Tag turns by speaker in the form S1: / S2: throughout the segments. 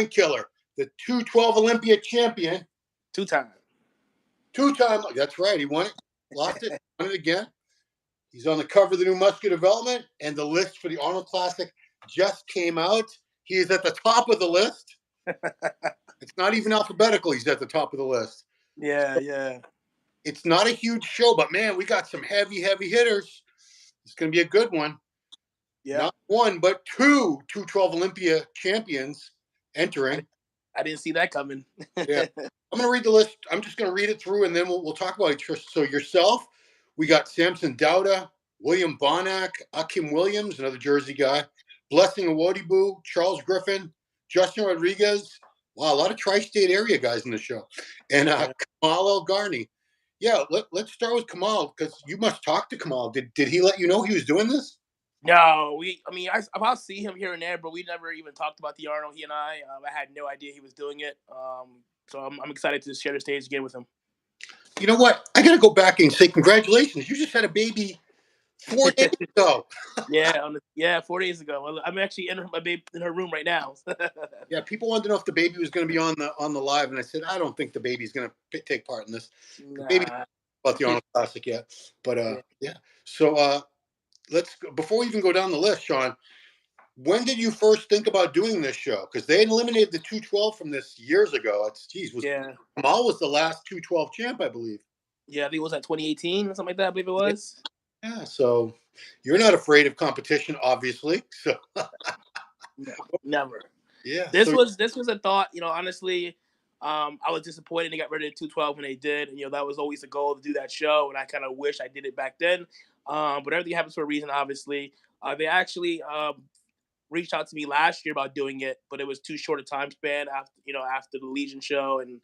S1: killer, the 212 Olympia champion.
S2: Two-time.
S1: That's right. He won it, lost it, won it again. He's on the cover of the new Muscular Development, and the list for the Arnold Classic just came out. He is at the top of the list. It's not even alphabetical. He's at the top of the list.
S2: Yeah.
S1: It's not a huge show, but man, we got some heavy hitters. It's going to be a good one.
S2: Yeah.
S1: Not one, but two 212 Olympia champions entering.
S2: I didn't see that coming.
S1: Yeah. I'm going to read the list. I'm just going to read it through, and then we'll talk about it. So yourself, we got Samson Dauda, William Bonac, Akim Williams, another Jersey guy, Blessing Awodibu, Charles Griffin, Justin Rodriguez. Wow, a lot of tri-state area guys in the show. And Kamal El Garni. Yeah, let's start with Kamal, because you must talk to Kamal. Did he let you know he was doing this?
S2: No, I'll see him here and there, but we never even talked about the Arnold. He and I had no idea he was doing it. So I'm excited to share the stage again with him.
S1: You know what? I got to go back and say congratulations. You just had a baby 4 days ago.
S2: 4 days ago. I'm actually in my baby in her room right now.
S1: Yeah, people wanted to know if the baby was going to be on the live, and I said I don't think the baby's going to take part in this.
S2: Nah.
S1: The baby about the Arnold Classic yet, but yeah. So let's go, before we even go down the list, Shaun. When did you first think about doing this show? Because they eliminated the 212 from this years ago. Kamal was the last 212 champ, I believe.
S2: Yeah, I think it was at 2018 or something like that. I believe it was.
S1: Yeah, so you're not afraid of competition, obviously. So
S2: no, never.
S1: Yeah.
S2: This was a thought. Honestly, I was disappointed they got rid of the 212 when they did. And, that was always the goal to do that show, and I kind of wish I did it back then. But everything happens for a reason, obviously. They actually reached out to me last year about doing it, but it was too short a time span after the Legion show, and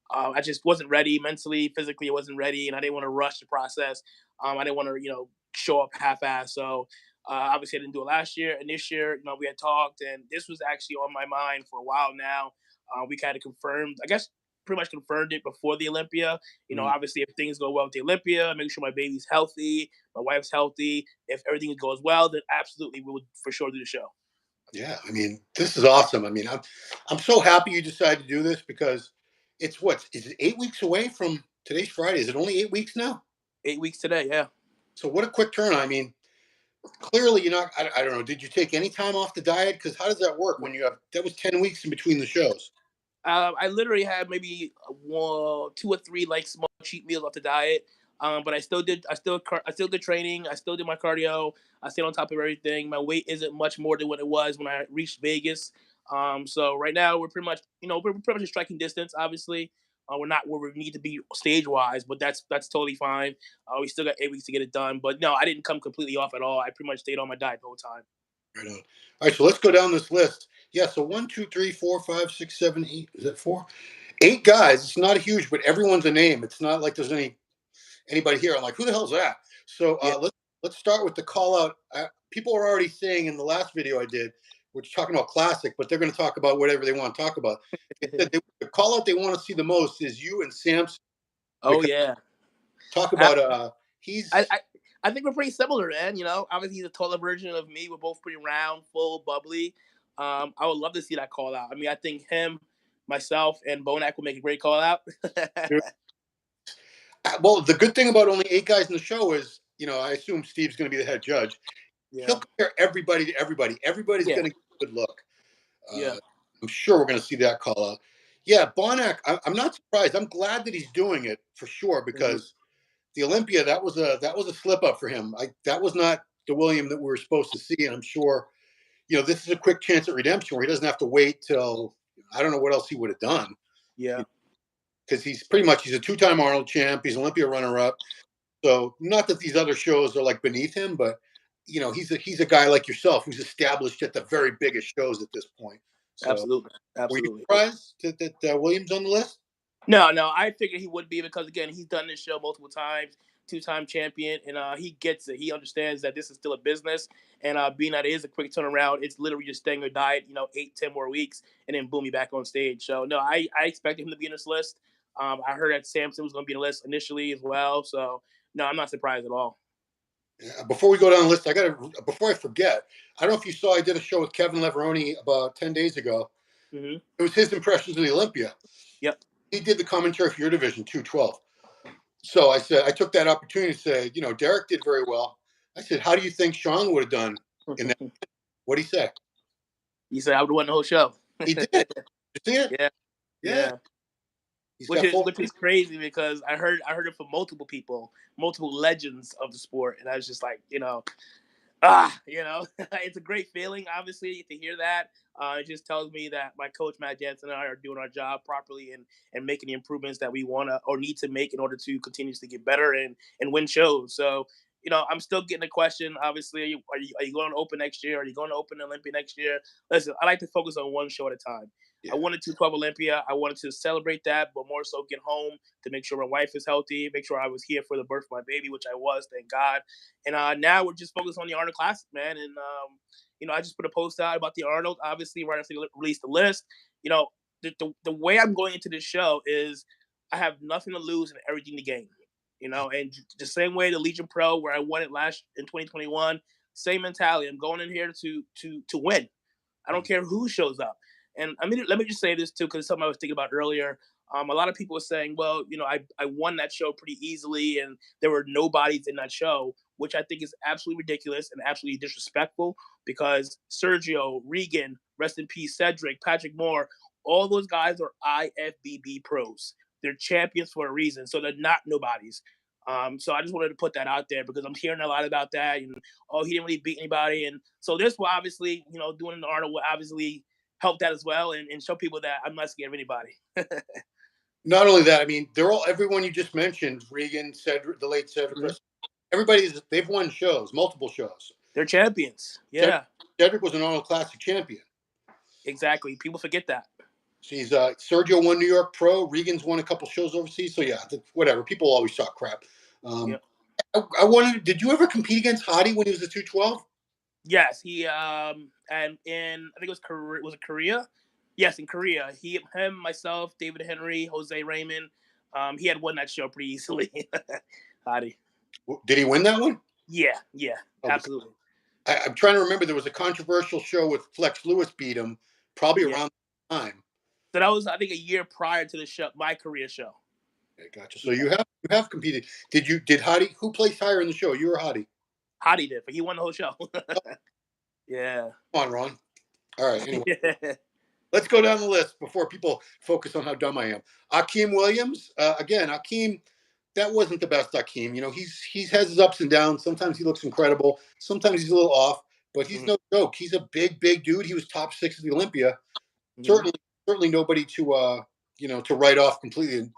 S2: I just wasn't ready mentally, physically. I wasn't ready, and I didn't want to rush the process. I didn't want to show up half-assed. So obviously I didn't do it last year, and this year we had talked, and this was actually on my mind for a while now. We kind of confirmed, I guess, pretty much confirmed it before the Olympia. Obviously, if things go well with the Olympia, make sure my baby's healthy, my wife's healthy. If everything goes well, then absolutely we would for sure do the show.
S1: Yeah, I mean, this is awesome. I mean, I'm so happy you decided to do this, because is it 8 weeks away from today's Friday? Is it only 8 weeks now?
S2: 8 weeks today, yeah.
S1: So what a quick turn. I mean, clearly you're not. I don't know. Did you take any time off the diet? Because how does that work when that was 10 weeks in between the shows?
S2: I literally had maybe 2 or 3 small cheat meals off the diet. But I still did training. I still did my cardio. I stayed on top of everything. My weight isn't much more than what it was when I reached Vegas. So right now we're pretty much, in striking distance. Obviously, we're not where we need to be stage wise, but that's totally fine. We still got 8 weeks to get it done. But no, I didn't come completely off at all. I pretty much stayed on my diet the whole time.
S1: Right on. All right, so let's go down this list. Yeah, so 1, 2, 3, 4, 5, 6, 7, 8. Is that 4? 8 guys. It's not huge, but everyone's a name. It's not like there's anybody here. I'm like, who the hell's that? So let's start with the call out. People are already saying in the last video I did, we're talking about Classic, but they're going to talk about whatever they want to talk about. The call out they want to see the most is you and Samson.
S2: Oh yeah.
S1: Talk about
S2: I think we're pretty similar, man. Obviously he's a taller version of me. We're both pretty round, full, bubbly. I would love to see that call out. I mean, I think him, myself, and Bonac will make a great call out.
S1: Well, the good thing about only 8 guys in the show is, I assume Steve's going to be the head judge. Yeah. He'll compare everybody to everybody. Everybody's going to get a good look. I'm sure we're going to see that call out. Yeah, Bonac, I'm not surprised. I'm glad that he's doing it for sure, because the Olympia, that was a slip up for him. That was not the William that we were supposed to see, and I'm sure, this is a quick chance at redemption where he doesn't have to wait till, I don't know what else he would have done.
S2: Yeah.
S1: Because he's a 2-time Arnold champ. He's Olympia runner-up. So not that these other shows are beneath him, but he's a guy like yourself who's established at the very biggest shows at this point. So,
S2: absolutely.
S1: Were you surprised that Williams on the list?
S2: No. I figured he would be, because again, he's done this show multiple times. 2-time champion, and he gets it. He understands that this is still a business, and being that it is a quick turnaround, it's literally just staying on diet, 8-10 more weeks, and then boom, you back on stage. So no, I expected him to be in this list. I heard that Samson was going to be in the list initially as well. So no, I'm not surprised at all.
S1: Yeah, before we go down the list, before I forget, I don't know if you saw, I did a show with Kevin Leveroni about 10 days ago.
S2: Mhm.
S1: It was his impressions of the Olympia.
S2: Yep.
S1: He did the commentary for your division, 212. So I said, I took that opportunity to say, Derek did very well. I said, how do you think Shaun would have done in that? What'd he say?
S2: You said I would have won the whole show.
S1: He did. You see it?
S2: Yeah.
S1: Yeah.
S2: Yeah.
S1: He's
S2: Which
S1: got
S2: is
S1: full.
S2: which is crazy because I heard it from multiple people, multiple legends of the sport, and I was just like, it's a great feeling, obviously, to hear that. It just tells me that my coach, Matt Jansen, and I are doing our job properly and making the improvements that we want to or need to make in order to continuously get better and win shows. So, I'm still getting a question. Obviously, are you going to open next year? Are you going to open Olympia next year? Listen, I like to focus on one show at a time.
S1: Yeah.
S2: I wanted to 12 Olympia. I wanted to celebrate that, but more so get home to make sure my wife is healthy, make sure I was here for the birth of my baby, which I was, thank God. And now we're just focused on the Arnold Classic, man. And I just put a post out about the Arnold, obviously, right after they released the list. The way I'm going into this show is I have nothing to lose and everything to gain. And the same way the Legion Pro, where I won it last in 2021, same mentality. I'm going in here to win. I don't care who shows up. And let me just say this too, because it's something I was thinking about earlier. A lot of people were saying, well, I won that show pretty easily, and there were nobodies in that show, which I think is absolutely ridiculous and absolutely disrespectful. Because Sergio, Regan, rest in peace, Cedric, Patrick Moore, all those guys are IFBB pros. They're champions for a reason, so they're not nobodies. So I just wanted to put that out there because I'm hearing a lot about that. And he didn't really beat anybody, and so this will obviously, doing the Arnold will obviously help that as well, and show people that I'm not scared of anybody.
S1: Not only that, I mean, everyone you just mentioned, Regan, Cedric, the late Cedric, they've won shows, multiple shows.
S2: They're champions. Yeah.
S1: Cedric was an Arnold Classic champion.
S2: Exactly. People forget that.
S1: He's Sergio won New York Pro. Regan's won a couple shows overseas. So yeah, whatever. People always talk crap.
S2: Yep.
S1: I wanted. Did you ever compete against Hadi when he was a 212?
S2: Yes, he and in I think was it Korea? Yes, in Korea. Him, myself, David Henry, Jose Raymond. He had won that show pretty easily. Hadi.
S1: Did he win that one?
S2: Yeah, absolutely.
S1: I'm trying to remember. There was a controversial show with Flex Lewis beat him, probably around the time.
S2: So that was, I think, a year prior to the show, my career show.
S1: Okay, gotcha. So you have competed. Did Hadi? Who placed higher in the show? You or Hadi?
S2: Hadi did, but he won the whole show. Yeah.
S1: Come on, Ron. All right. Anyway, let's go down the list before people focus on how dumb I am. Akeem Williams. Again, Akeem. That wasn't the best Akeem. He has his ups and downs. Sometimes he looks incredible. Sometimes he's a little off. But he's no joke. He's a big dude. He was top 6 at the Olympia. Certainly nobody to write off completely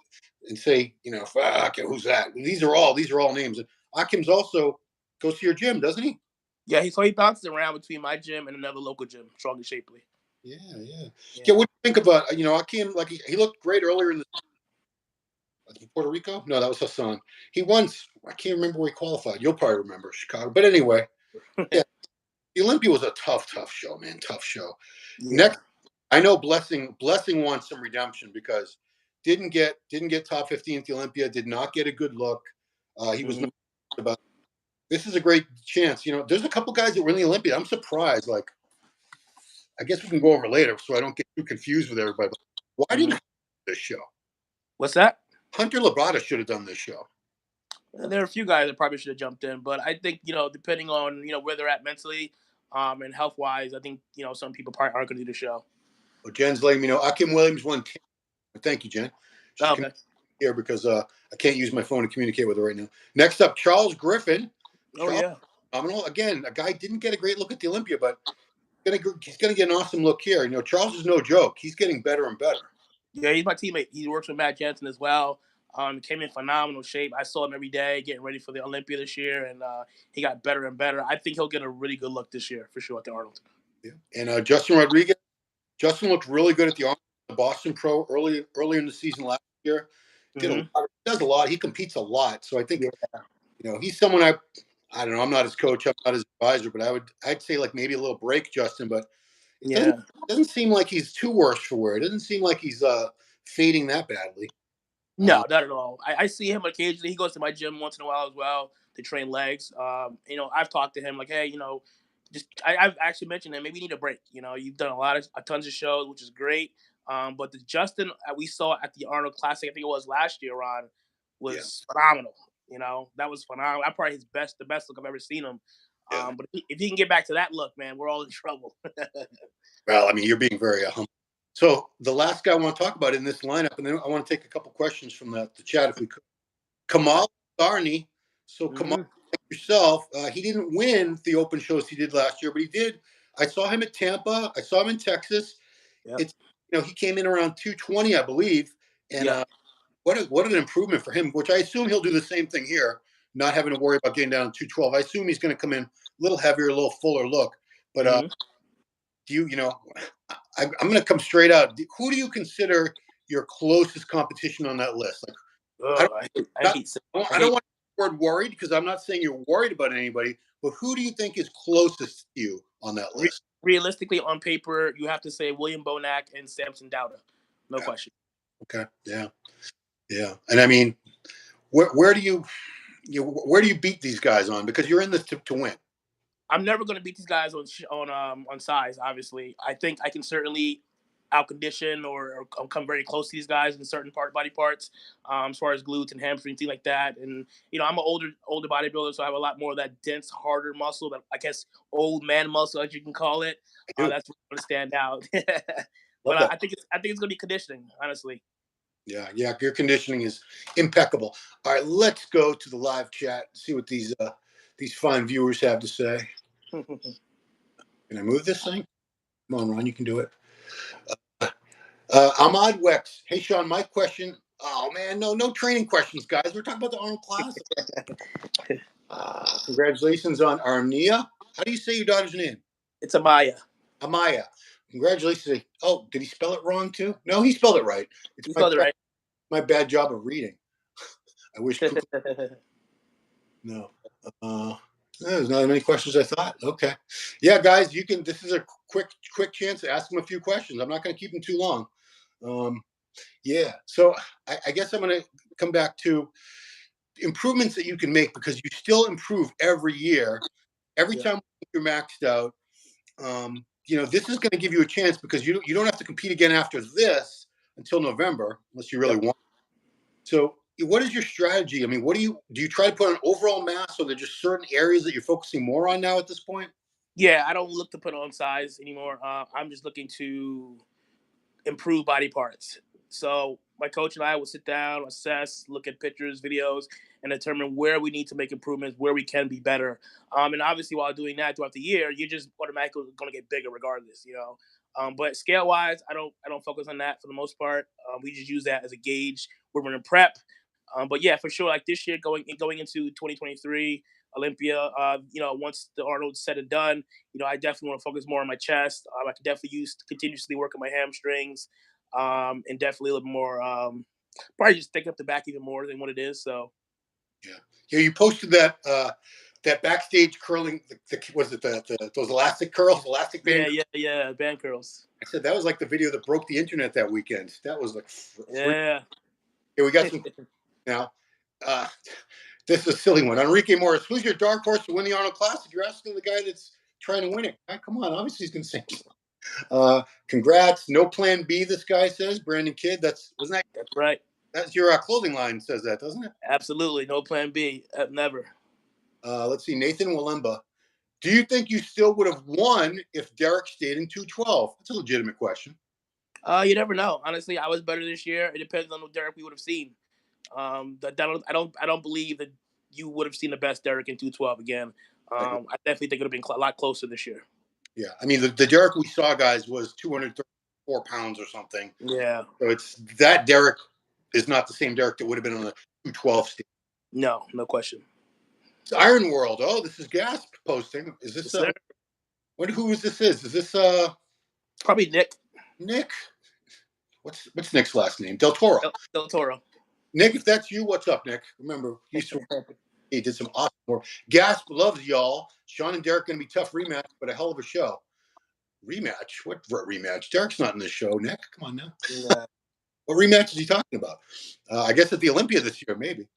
S1: and say, fuck, who's that? These are all names. And Akeem's also goes to your gym, doesn't he?
S2: Yeah, he bounces around between my gym and another local gym, Strong and Shapely.
S1: Yeah. What do you think about Akeem? Like he looked great earlier in Puerto Rico? No, that was Hassan. He once, I can't remember where he qualified. You'll probably remember Chicago. But anyway, yeah, the Olympia was a tough show, man. Tough show. Yeah. Next, I know Blessing wants some redemption because didn't get top 15 at the Olympia, did not get a good look. He was not about. This is a great chance. There's a couple guys that were in the Olympia. I'm surprised. Like, I guess we can go over later so I don't get too confused with everybody. But why didn't this show?
S2: What's that?
S1: Hunter Labrada should have done this show.
S2: There are a few guys that probably should have jumped in, but I think, depending on, where they're at mentally and health wise, I think, some people probably aren't going to do the show.
S1: Well, Jen's letting me know. Akeem Williams won 10. Thank you, Jen. She's
S2: okay.
S1: Here because I can't use my phone to communicate with her right now. Next up, Charles Griffin. Phenomenal. Again, a guy didn't get a great look at the Olympia, but he's going to get an awesome look here. Charles is no joke. He's getting better and better.
S2: Yeah, he's my teammate. He works with Matt Jansen as well. Came in phenomenal shape. I saw him every day getting ready for the Olympia this year, and he got better and better. I think he'll get a really good look this year for sure at the Arnold.
S1: Yeah. And Justin Rodriguez. Justin looked really good at the Arnold, the Boston Pro early in the season last year. He does a lot. He competes a lot. So I think he's someone I don't know. I'm not his coach. I'm not his advisor, but I'd say like maybe a little break, Justin. But it doesn't seem like he's too worse for wear. It doesn't seem like he's fading that badly.
S2: No, not at all. I see him occasionally. He goes to my gym once in a while as well to train legs. I've talked to him like, hey, I've actually mentioned that maybe you need a break. You've done tons of shows, which is great. But the Justin we saw at the Arnold Classic, I think it was last year, Ron,
S1: Yeah,
S2: was phenomenal. That was phenomenal. That's probably the best look I've ever seen him.
S1: yeah.
S2: But if he can get back to that look, man, we're all in trouble.
S1: Well, I mean, you're being very humble. So the last guy I want to talk about in this lineup, and then I want to take a couple questions from the chat if we could.
S2: Okay.
S1: Kamal Sarni. So Kamal,
S2: Hmm.
S1: like yourself, he didn't win the open shows he did last year, but he did. I saw him at Tampa. I saw him in Texas.
S2: Yep.
S1: It's he came in around 220, I believe, and
S2: Yeah.
S1: what an improvement for him. Which I assume he'll do the same thing here, not having to worry about getting down to 212. I assume he's going to come in a little heavier, a little fuller look. But
S2: Hmm.
S1: do I'm going to come straight out. Who do you consider your closest competition on that list? Like, I
S2: Oh,
S1: don't,
S2: I
S1: not,
S2: hate. I
S1: I don't
S2: hate.
S1: want the word worried because I'm not saying you're worried about anybody, but who do you think is closest to you on that
S2: Re-
S1: list?
S2: Realistically, on paper, you have to say William Bonac and Samson Dowda, no
S1: Yeah.
S2: question.
S1: Okay. Yeah. Yeah. And I mean, where do where do you beat these guys on? Because you're in this to win.
S2: I'm never going to beat these guys on size. Obviously, I think I can certainly outcondition or come very close to these guys in certain body parts, as far as glutes and hamstrings, things like that. And I'm an older bodybuilder, so I have a lot more of that dense, harder muscle, that I guess old man muscle, as you can call it.
S1: I do.
S2: That's going to stand out. But
S1: Love that.
S2: I think it's going to be conditioning, honestly.
S1: Yeah. Yeah. Your conditioning is impeccable. All right. Let's go to the live chat and see what these fine viewers have to say. Can I move this thing? Come on, Ron. You can do it. Ahmad Wex. Hey, Shaun, my question. Oh, man, no training questions, guys. We're talking about the Arnold Classic. Congratulations on Armenia. How do you say your daughter's name?
S2: It's Amaya.
S1: Amaya. Congratulations. Oh, did he spell it wrong, too? No, he spelled it right. It's
S2: You spelled it right.
S1: my bad job of reading. I wish. No. There's not as many questions as I thought. Okay. Yeah, guys, you can. This is a quick chance to ask them a few questions. I'm not going to keep them too long. Yeah. So I guess I'm going to come back to improvements that you can make because you still improve every year. Every
S2: Yeah.
S1: time you're maxed out, this is going to give you a chance because you don't have to compete again after this until November unless you really
S2: Yep.
S1: want. So what is your strategy? I mean, what do you try to put on overall mass, or are there just certain areas that you're focusing more on now at this point?
S2: Yeah, I don't look to put on size anymore. I'm just looking to improve body parts. So my coach and I will sit down, assess, look at pictures, videos, and determine where we need to make improvements, where we can be better. And obviously, while doing that throughout the year, you're just automatically going to get bigger, regardless. But scale wise, I don't focus on that for the most part. We just use that as a gauge when we're in prep. But yeah, for sure, like this year going into 2023 Olympia, once the Arnold's said and done, I definitely want to focus more on my chest. I can definitely use continuously work on my hamstrings, and definitely a little more, probably just thicken up the back even more than what it is. So
S1: Yeah. Yeah. You posted that backstage curling. Was it those elastic curls, elastic band?
S2: yeah, band curls.
S1: I said that was like the video that broke the internet that weekend. That was like free.
S2: Yeah.
S1: Okay, we got some now. Uh, this is a silly one. Enrique Morris, who's your dark horse to win the Arnold Classic? You're asking the guy that's trying to win it. Come on, obviously he's going to say. Congrats. No plan B. This guy says. Brandon Kidd. That's
S2: Right.
S1: That's your clothing line says that, doesn't it?
S2: Absolutely, no plan B. Never.
S1: Let's see. Nathan Walemba. Do you think you still would have won if Derek stayed in 212? That's a legitimate question.
S2: You never know. Honestly, I was better this year. It depends on what Derek we would have seen. I don't believe that you would have seen the best Derek in 212 again. I definitely think it would have been a lot closer this year.
S1: Yeah, I mean the Derek we saw, guys, was 234 pounds or something.
S2: Yeah.
S1: So it's that Derek is not the same Derek that would have been on the 212 stage.
S2: No question.
S1: It's Iron World. Oh, this is Gasp posting. Is this
S2: Yes,
S1: who is this? Is this
S2: probably Nick?
S1: Nick? What's Nick's last name? Del Toro.
S2: Del Toro.
S1: Nick, if that's you, what's up, Nick? Remember, he did some awesome work. Gasp loves y'all. Shaun and Derek going to be tough rematch, but a hell of a show. Rematch? What rematch? Derek's not in this show, Nick. Come on now.
S2: Yeah.
S1: What rematch is he talking about? I guess at the Olympia this year, maybe.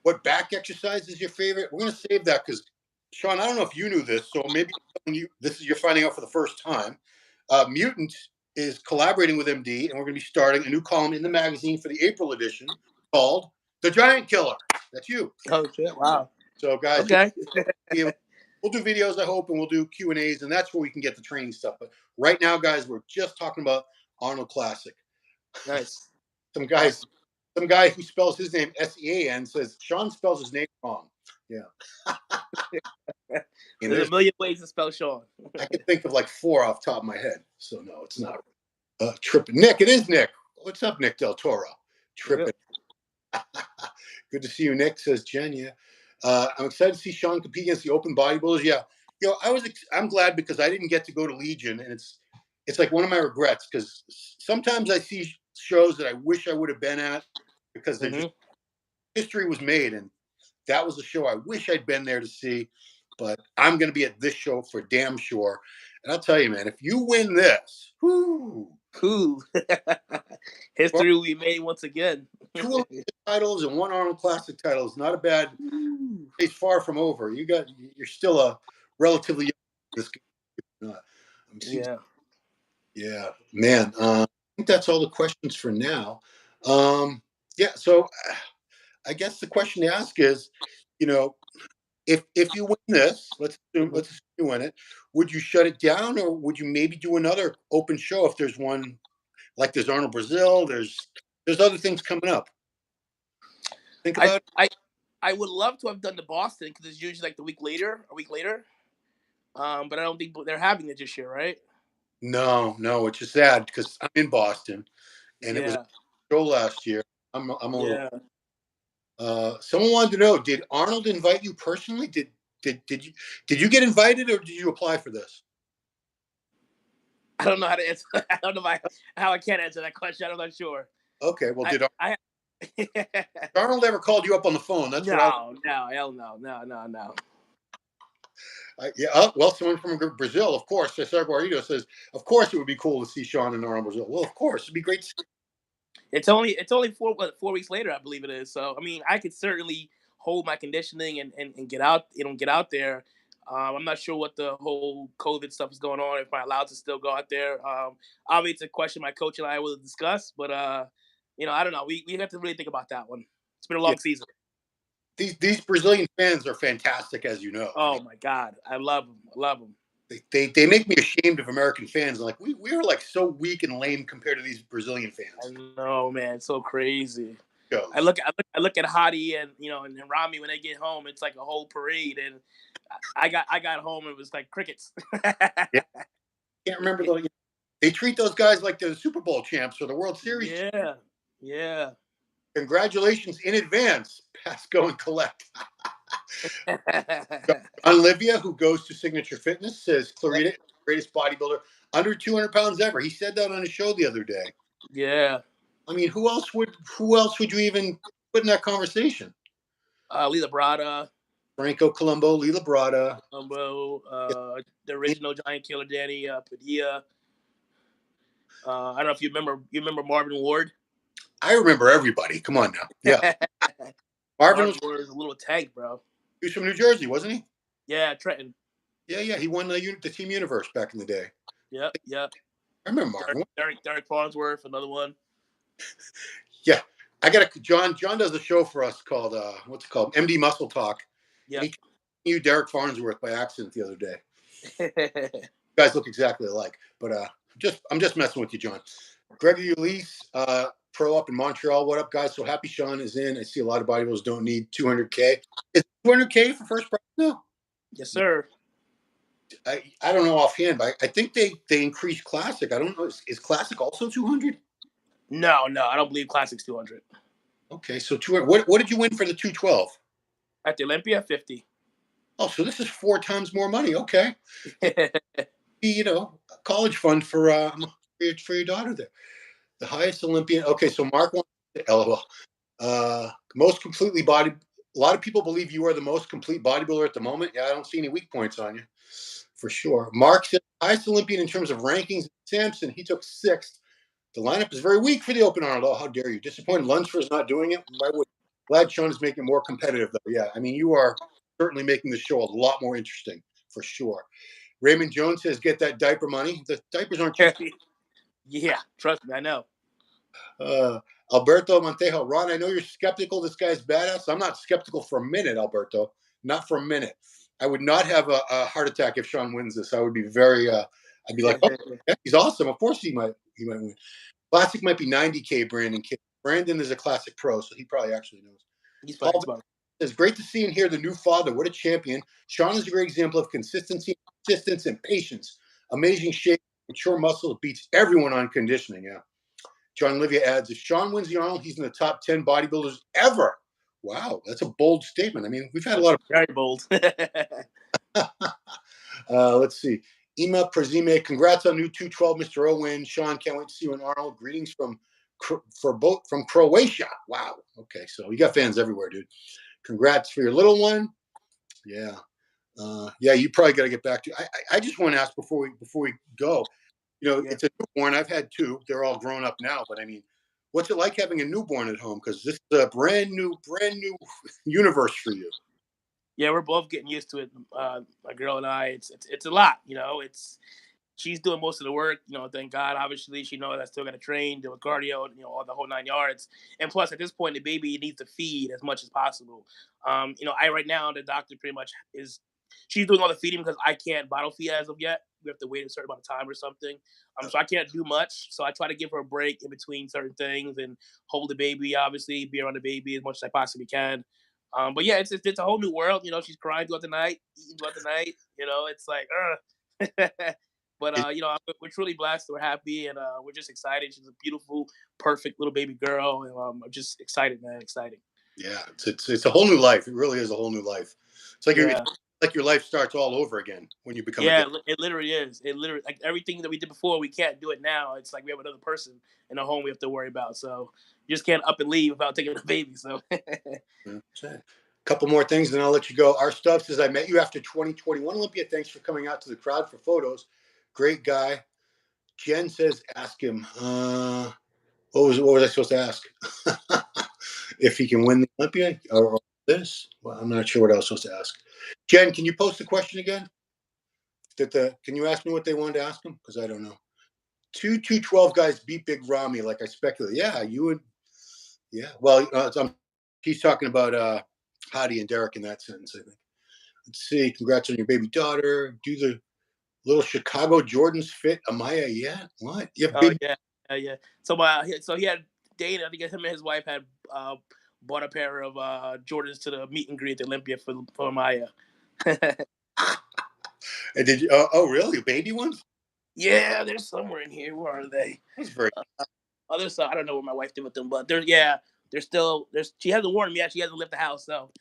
S1: What back exercise is your favorite? We're going to save that because Shaun, I don't know if you knew this, so maybe you're finding out for the first time. Mutant is collaborating with MD, and we're going to be starting a new column in the magazine for the April edition called "The Giant Killer." That's you.
S2: Oh shit! Wow.
S1: So, guys,
S2: Okay.
S1: we'll do videos, I hope, and we'll do Q&As, and that's where we can get the training stuff. But right now, guys, we're just talking about Arnold Classic.
S2: Nice.
S1: Some guy who spells his name Sean says Shaun spells his name wrong. Yeah.
S2: There's a million ways to spell Shaun.
S1: I can think of like 4 off the top of my head. So no, it's not. Tripping. Nick, it is Nick. What's up, Nick Del Toro? Tripping. Good to see you, Nick, says Jen. Yeah. I'm excited to see Shaun compete against the open bodybuilders. Yeah. I'm glad because I didn't get to go to Legion, and it's like one of my regrets because sometimes I see shows that I wish I would have been at because they're just history was made, and that was a show I wish I'd been there to see. But I'm going to be at this show for damn sure. And I'll tell you, man, if you win this,
S2: cool. History will be made once again.
S1: 2 Olympia titles and 1 Arnold Classic title is not a bad. It's far from over. You're still a relatively young. Yeah, man. I think that's all the questions for now. Yeah, so I guess the question to ask is, if you win this, let's assume you win it, would you shut it down, or would you maybe do another open show if there's one, like there's Arnold Brazil, there's other things coming up? Think about it.
S2: I would love to have done the Boston because it's usually like a week later. But I don't think they're having it this year, right?
S1: No, which is sad because I'm in Boston, and it was a show last year. I'm a little. Someone wanted to know: did Arnold invite you personally? Did you get invited, or did you apply for this?
S2: I don't know how to answer. I don't know how I can't answer that question. I'm not sure.
S1: Okay, well, did Arnold ever called you up on the phone? That's
S2: hell no.
S1: Well, someone from Brazil, of course. Cesar Guarido says, of course, it would be cool to see Shaun in Arnold Brazil. Well, of course, it'd be great.
S2: It's only 4 weeks later, I believe it is. So, I mean, I could certainly hold my conditioning and get out, get out there. I'm not sure what the whole COVID stuff is going on. If I'm allowed to still go out there, obviously it's a question my coach and I will discuss. But I don't know. We have to really think about that one. It's been a long season.
S1: These Brazilian fans are fantastic, as you know.
S2: Oh my God, I love them.
S1: They make me ashamed of American fans. Like we are like so weak and lame compared to these Brazilian fans.
S2: I know, man, it's so crazy. I look at Hadi and and Rami when they get home. It's like a whole parade, and I got home and it was like crickets.
S1: Yeah. Can't remember though. They treat those guys like they're the Super Bowl champs or the World Series.
S2: Yeah.
S1: Congratulations in advance. Pass, go, and collect. Olympia, who goes to Signature Fitness, says Clarida, greatest bodybuilder, under 200 pounds ever. He said that on his show the other day.
S2: Yeah.
S1: I mean, who else would you even put in that conversation?
S2: Lila Brada.
S1: Franco Colombo, Lila Brada.
S2: The original Giant Killer, Danny Padilla. I don't know if you remember Marvin Ward.
S1: I remember everybody. Come on now. Yeah.
S2: Marvin was a little tank, bro.
S1: He was from New Jersey, wasn't he?
S2: Yeah, Trenton.
S1: Yeah. He won the Team Universe back in the day.
S2: Yep.
S1: I remember Marvin.
S2: Derek Farnsworth, another one.
S1: Yeah. John does a show for us called what's it called? MD Muscle Talk.
S2: Yeah.
S1: He knew Derek Farnsworth by accident the other day. You guys look exactly alike. But I'm just messing with you, John. Gregory Elise, pro up in Montreal. What up, guys? So happy Shaun is in. I see a lot of bodybuilders don't need 200K. Is 200K for first prize now?
S2: Yes, sir.
S1: I don't know offhand, but I think they increased Classic. I don't know. Is Classic also 200?
S2: No, I don't believe Classic's 200.
S1: Okay, so 200. What did you win for the 212?
S2: At the Olympia, 50.
S1: Oh, so this is 4 times more money. Okay. A college fund for your daughter there. The highest Olympian. Okay, so Mark wants to LOL. Most completely body. A lot of people believe you are the most complete bodybuilder at the moment. Yeah, I don't see any weak points on you, for sure. Mark said highest Olympian in terms of rankings. Samson, he took 6th. The lineup is very weak for the Open Arnold. Oh, how dare you? Disappointed Lunsford's not doing it. Glad Shaun is making it more competitive, though. Yeah, I mean, you are certainly making the show a lot more interesting for sure. Raymond Jones says, "Get that diaper money." The diapers aren't cheap.
S2: Yeah, trust me, I know.
S1: Alberto Montejo, Ron, I know you're skeptical. This guy's badass. I'm not skeptical for a minute, Alberto. Not for a minute. I would not have a heart attack if Shaun wins this. I would be very. I'd be like, oh, yeah, he's awesome. Of course he might. He might win. Classic might be 90K. Brandon is a classic pro, so he probably actually knows.
S2: He's
S1: Paul
S2: fine.
S1: says, great to see and hear the new father. What a champion. Shaun is a great example of consistency, persistence, and patience. Amazing shape, mature muscle, beats everyone on conditioning. Yeah. John Livia adds, if Shaun wins the Arnold, he's in the top 10 bodybuilders ever. Wow, that's a bold statement. I mean, we've had a lot of
S2: very bold.
S1: Let's see. Ima Prezime, congrats on new 212, Mr. Owen. Shaun, can't wait to see you in Arnold. Greetings from Croatia. Wow. Okay, so you got fans everywhere, dude. Congrats for your little one. Yeah. Yeah, you probably got to get back to. I just want to ask before we go. You know, It's a newborn. I've had two. They're all grown up now. But I mean, what's it like having a newborn at home? Because this is a brand new universe for you.
S2: Yeah, we're both getting used to it. My girl and I. It's a lot. She's doing most of the work. Thank God. Obviously, she knows I still got to train, do a cardio, all the whole 9 yards. And plus, at this point, the baby needs to feed as much as possible. Right now, the doctor pretty much she's doing all the feeding because I can't bottle feed as of yet. We have to wait a certain amount of time or something. So I can't do much. So I try to give her a break in between certain things and hold the baby, obviously, be around the baby as much as I possibly can. But yeah, it's a whole new world. She's crying throughout the night, eating throughout the night. It's like, But we're truly blessed. We're happy, and we're just excited. She's a beautiful, perfect little baby girl, and I'm just excited, man. Exciting.
S1: Yeah, it's a whole new life. It really is a whole new life. It's like your life starts all over again when you become.
S2: Yeah, it literally is. It literally, like everything that we did before, we can't do it now. It's like we have another person in the home we have to worry about. So you just can't up and leave without taking the baby. So.
S1: Couple more things, then I'll let you go. Our stuff says, I met you after 2021 Olympia. Thanks for coming out to the crowd for photos. Great guy. Jen says, ask him. What was I supposed to ask? If he can win the Olympia or this? Well, I'm not sure what I was supposed to ask. Jen, can you post the question again? Can you ask me what they wanted to ask him? Because I don't know. 212 guys beat Big Ramy, like I speculated. Yeah, you would. Yeah. Well, he's talking about Hadi and Derek in that sentence, I think. Let's see. Congrats on your baby daughter. Do the little Chicago Jordans fit Amaya yet? What?
S2: Yeah. So he had Dana. I think him and his wife had bought a pair of Jordans to the meet and greet at Olympia for Amaya.
S1: And did you? Oh, really? Baby ones?
S2: Yeah, they're somewhere in here. Where are they?
S1: That's very.
S2: Other side. I don't know what my wife did with them, but they're still. She hasn't worn them yet. She hasn't left the house, so.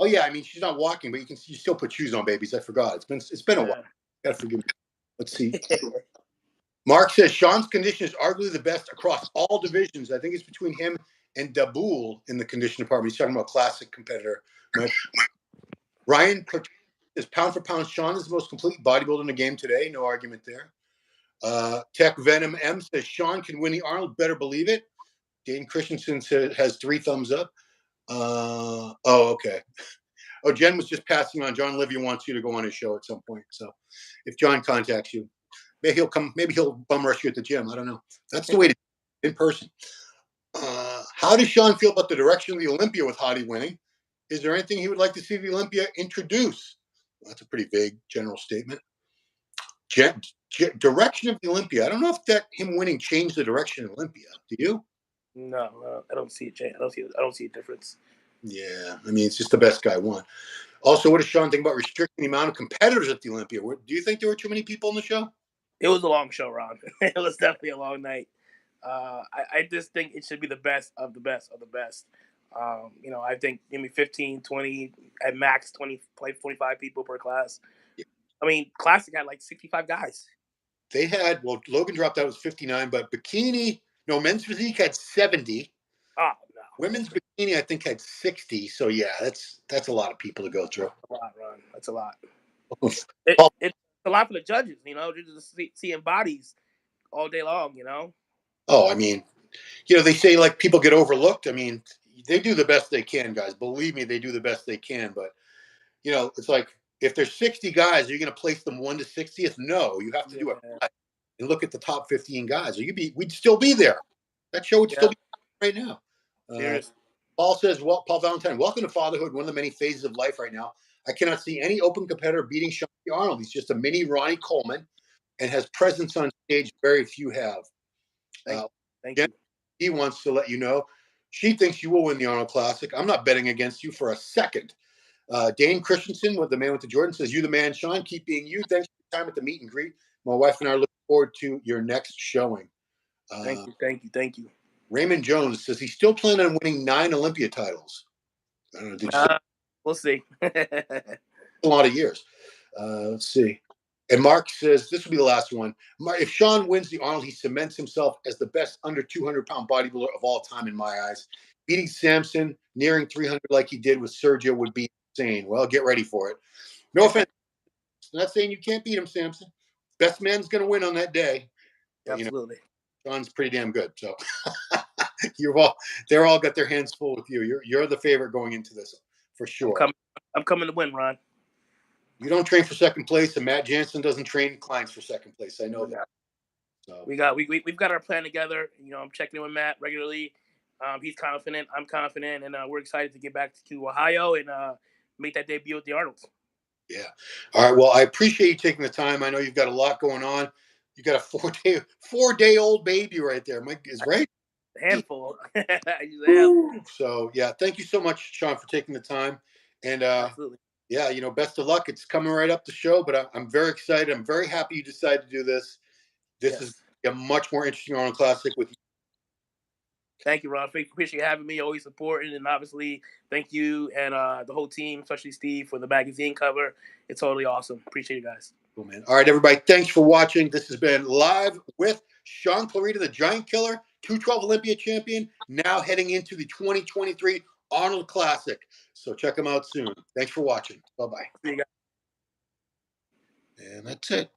S1: Oh yeah, I mean she's not walking, but you still put shoes on babies. I forgot. It's been a while. Gotta forgive me. Let's see. Mark says Shaun's condition is arguably the best across all divisions. I think it's between him and Daboul in the condition department. He's talking about classic competitor. Ryan is pound for pound. Shaun is the most complete bodybuilder in the game today. No argument there. Tech Venom M says Shaun can win the Arnold. Better believe it. Dane Christensen has 3 thumbs up. Okay. Oh, Jen was just passing on. John Livia wants you to go on his show at some point. So if John contacts you, maybe he'll come. Maybe he'll bum rush you at the gym. I don't know. That's the way to do it in person. How does Shaun feel about the direction of the Olympia with Hadi winning? Is there anything he would like to see the Olympia introduce? Well, that's a pretty vague general statement. Direction of the Olympia. I don't know if that him winning changed the direction of Olympia. Do you?
S2: No, I don't see it change. I don't see a difference.
S1: Yeah, I mean, it's just the best guy won. Also, what does Shaun think about restricting the amount of competitors at the Olympia? Do you think there were too many people on the show?
S2: It was a long show, Ron. It was definitely a long night. I just think it should be the best of the best of the best. I think maybe 15, 20, at max 20, 25 people per class. Yeah. I mean, Classic had like 65 guys.
S1: They had, Logan dropped out, it was 59, but men's physique had 70.
S2: Oh, no.
S1: Women's bikini, I think, had 60. So, yeah, that's a lot of people to go through.
S2: That's a lot, Ron. That's a lot. It's a lot for the judges, just seeing bodies all day long,
S1: Oh, I mean, they say, like, people get overlooked. I mean, they do the best they can, guys. Believe me, they do the best they can. But it's like if there's 60 guys, are you going to place them 1 to 60th? No, you have to do it and look at the top 15 guys. Or we'd still be there. That show would still be right now.
S2: Serious.
S1: Paul says, well, Paul Valentine, welcome to fatherhood, one of the many phases of life right now. I cannot see any open competitor beating Shaun Arnold. He's just a mini Ronnie Coleman and has presence on stage very few have.
S2: Thank you.
S1: He wants to let you know she thinks you will win the Arnold Classic. I'm not betting against you for a second. Dane Christensen, the man with the Jordan, says, you the man, Shaun. Keep being you. Thanks for your time at the meet and greet. My wife and I are looking forward to your next showing.
S2: Thank you.
S1: Raymond Jones says he's still planning on winning 9 Olympia titles. I don't know. Did you
S2: we'll see.
S1: a lot of years. Let's see. And Mark says this will be the last one. If Shaun wins the Arnold, he cements himself as the best under 200-pound bodybuilder of all time in my eyes. Beating Samson, nearing 300 like he did with Sergio would be insane. Well, get ready for it. No offense. I'm not saying you can't beat him, Samson. Best man's going to win on that day. But,
S2: Absolutely.
S1: Shaun's pretty damn good. So they're all got their hands full with you. You're the favorite going into this for sure.
S2: I'm coming to win, Ron.
S1: You don't train for second place, and Matt Jansen doesn't train clients for second place. I know that. So
S2: we've got our plan together. I'm checking in with Matt regularly. He's confident. I'm confident, and we're excited to get back to Ohio and make that debut with the Arnolds.
S1: Yeah. All right. Well, I appreciate you taking the time. I know you've got a lot going on. You got a 4-day-old baby right there. Mike is right.
S2: A handful.
S1: So yeah, thank you so much, Shaun, for taking the time. And
S2: absolutely.
S1: Yeah, best of luck. It's coming right up the show, but I'm very excited. I'm very happy you decided to do this. This is a much more interesting Arnold Classic with you.
S2: Thank you, Ron. Appreciate you having me. Always supporting, and obviously, thank you and the whole team, especially Steve, for the magazine cover. It's totally awesome. Appreciate you guys.
S1: Cool, man. All right, everybody. Thanks for watching. This has been Live with Shaun Clarida, the Giant Killer, 212 Olympia champion, now heading into the 2023 Arnold Classic. So check them out soon. Thanks for watching. Bye-bye.
S2: See you guys.
S1: And that's it.